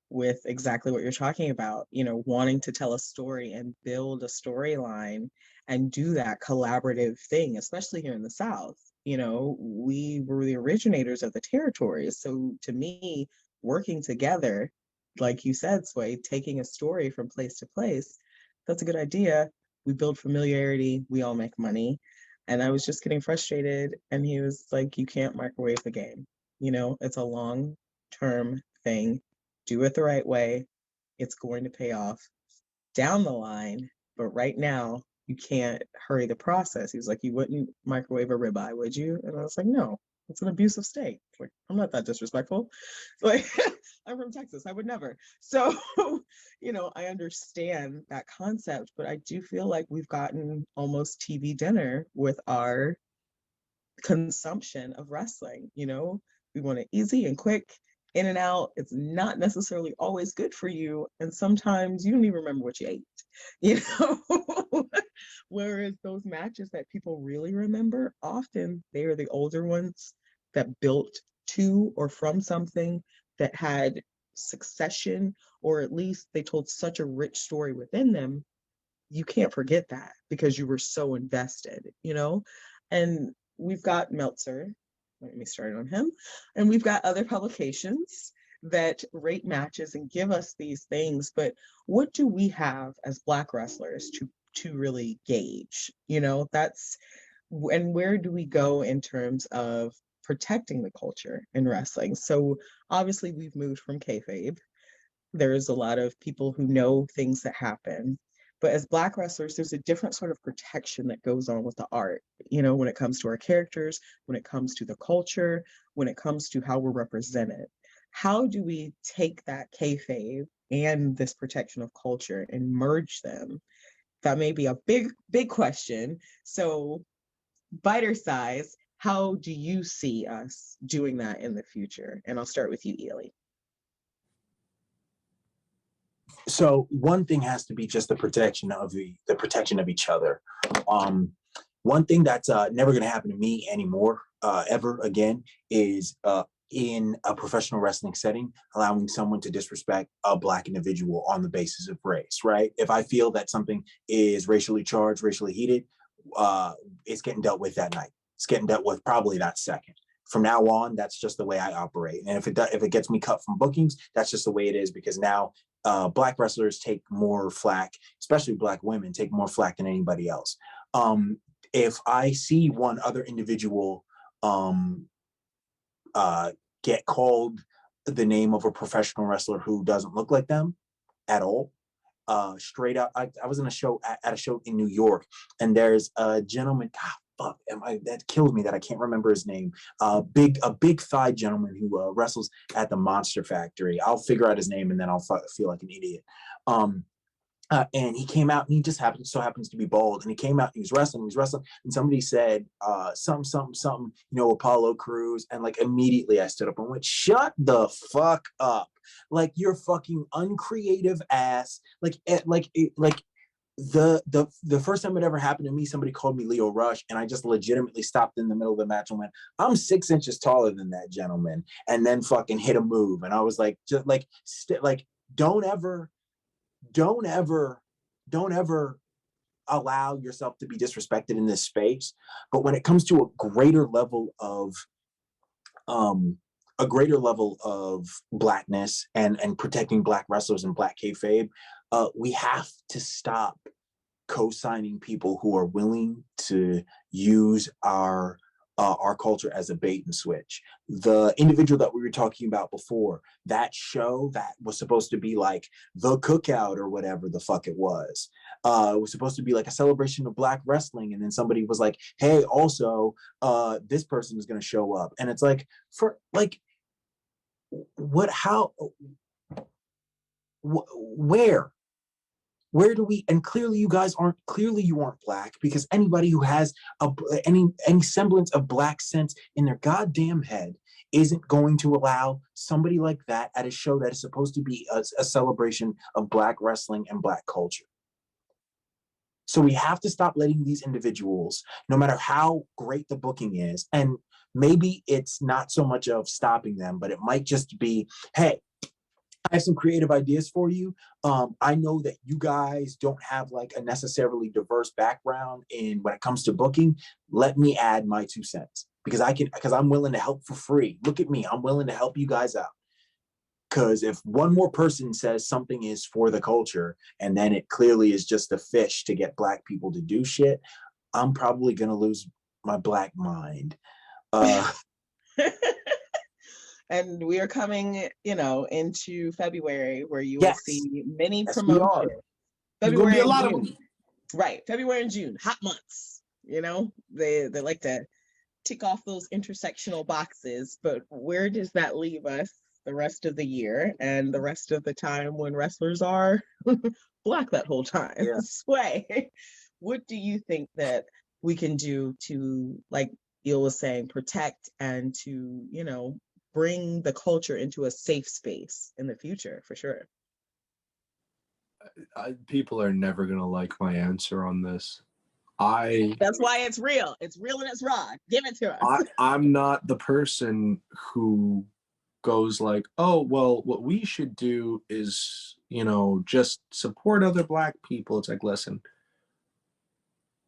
with exactly what you're talking about, wanting to tell a story and build a storyline and do that collaborative thing, especially here in the South. We were the originators of the territories. So to me, working together, like you said, Sway, taking a story from place to place, that's a good idea. We build familiarity, we all make money. And I was just getting frustrated. And he was like, you can't microwave the game. It's a long-term thing. Do it the right way. It's going to pay off down the line. But right now, you can't hurry the process. He was like, you wouldn't microwave a ribeye, would you? And I was like, no, it's an abusive state. Like, I'm not that disrespectful. Like, I'm from Texas. I would never. So, I understand that concept, but I do feel like we've gotten almost TV dinner with our consumption of wrestling. We want it easy and quick, in and out. It's not necessarily always good for you. And sometimes you don't even remember what you ate, Whereas those matches that people really remember, often they are the older ones that built to or from something that had succession, or at least they told such a rich story within them. You can't forget that because you were so invested, And we've got Meltzer, let me start on him, and we've got other publications that rate matches and give us these things. But what do we have as Black wrestlers to really gauge? That's, and where do we go in terms of protecting the culture in wrestling? So obviously we've moved from kayfabe. There's a lot of people who know things that happen. But as Black wrestlers, there's a different sort of protection that goes on with the art, when it comes to our characters, when it comes to the culture, when it comes to how we're represented. How do we take that kayfabe and this protection of culture and merge them? That may be a big, big question. So, biter size, how do you see us doing that in the future? And I'll start with you, Ely. So one thing has to be just the protection of the protection of each other. One thing that's never going to happen to me anymore, ever again, is in a professional wrestling setting, allowing someone to disrespect a Black individual on the basis of race, right? If I feel that something is racially charged, racially heated, it's getting dealt with that night. It's getting dealt with probably that second. From now on, that's just the way I operate. And if it gets me cut from bookings, that's just the way it is, because now Black wrestlers take more flack, especially Black women take more flack than anybody else. If I see one other individual get called the name of a professional wrestler who doesn't look like them at all, straight up. I was in a show at a show in New York, and there's a gentleman. God, fuck, that kills me that I can't remember his name. A big thigh gentleman who wrestles at the Monster Factory. I'll figure out his name and then I'll feel like an idiot. And he came out and he just happens to be bald. And he came out and he was wrestling, and somebody said something, Apollo Crews. And like immediately I stood up and went, shut the fuck up. Like, you're fucking uncreative ass. The first time it ever happened to me, somebody called me Leo Rush, and I just legitimately stopped in the middle of the match and went, I'm 6 inches taller than that gentleman, and then fucking hit a move. And I was like, just like, don't ever allow yourself to be disrespected in this space. But when it comes to a greater level of blackness and protecting black wrestlers and black kayfabe, we have to stop co-signing people who are willing to use our culture as a bait and switch. The individual that we were talking about before, that show that was supposed to be like the cookout or whatever the fuck it was supposed to be like a celebration of black wrestling, and then somebody was like, hey, also this person is going to show up, and it's like, for like, what, how, where do we, and clearly you aren't black, because anybody who has any semblance of black sense in their goddamn head isn't going to allow somebody like that at a show that is supposed to be a celebration of black wrestling and black culture. So we have to stop letting these individuals, no matter how great the booking is, and maybe it's not so much of stopping them, but it might just be, hey, I have some creative ideas for you. I know that you guys don't have like a necessarily diverse background when it comes to booking. Let me add my 2 cents, because I'm willing to help for free. Look at me. I'm willing to help you guys out. Because if one more person says something is for the culture, and then it clearly is just a fish to get black people to do shit, I'm probably going to lose my black mind. And we are coming, into February, where you will Yes. see many Yes, promotions. There's gonna be a lot of June. them. Right. February and June, hot months. They like to tick off those intersectional boxes, but where does that leave us the rest of the year and the rest of the time when wrestlers are black that whole time? Yeah. Sway, what do you think that we can do to, like Eel was saying, protect and to, bring the culture into a safe space in the future, for sure? People are never gonna like my answer on this. That's why it's real. It's real and it's raw. Give it to us. I'm not the person who goes like, oh, well, what we should do is, just support other black people. It's like, listen,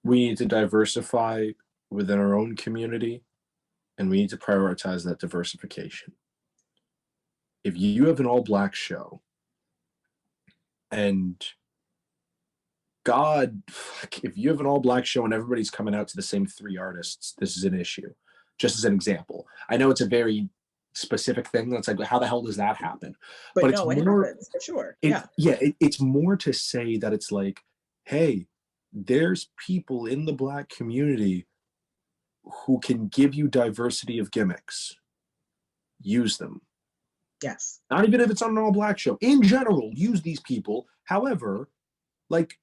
we need to diversify within our own community, and we need to prioritize that diversification. If you have an all-black show, and if you have an all-black show and everybody's coming out to the same 3 artists, this is an issue. Just as an example. I know it's a very specific thing. That's like, how the hell does that happen? But it's no, it happens, for sure. It's more to say that it's like, hey, there's people in the black community who can give you diversity of gimmicks. Use them. Yes. Not even if it's on an all-black show. In general, use these people. However, like,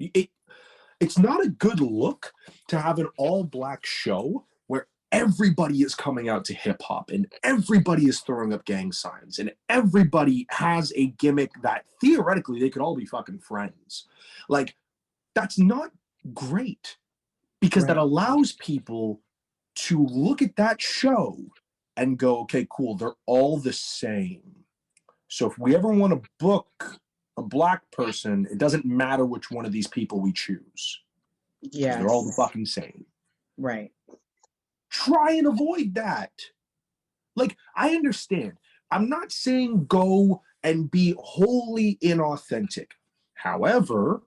it's not a good look to have an all-black show where everybody is coming out to hip-hop and everybody is throwing up gang signs and everybody has a gimmick that theoretically they could all be fucking friends. Like, that's not great, because that allows people to look at that show and go, okay, cool, they're all the same. So if we ever want to book a black person, it doesn't matter which one of these people we choose. Yeah, they're all the fucking same. Right. Try and avoid that. Like, I understand. I'm not saying go and be wholly inauthentic. However,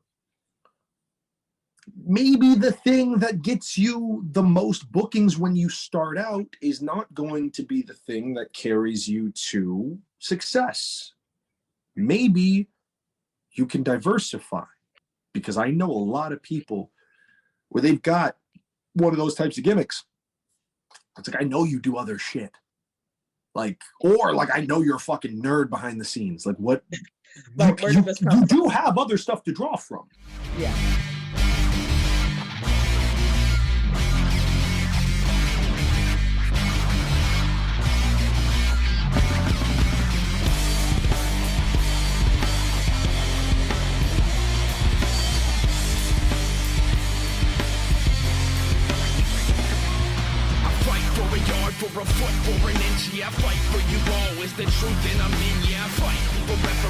maybe the thing that gets you the most bookings when you start out is not going to be the thing that carries you to success. maybe you can diversify, because I know a lot of people where they've got one of those types of gimmicks. It's like, I know you do other shit. Like, or like, I know you're a fucking nerd behind the scenes. Like, what? Like, where did this come you from? do have other stuff to draw from. Yeah. For a foot, for an inch, yeah, I fight for you all. It's the truth, and I'm in, yeah, I fight forever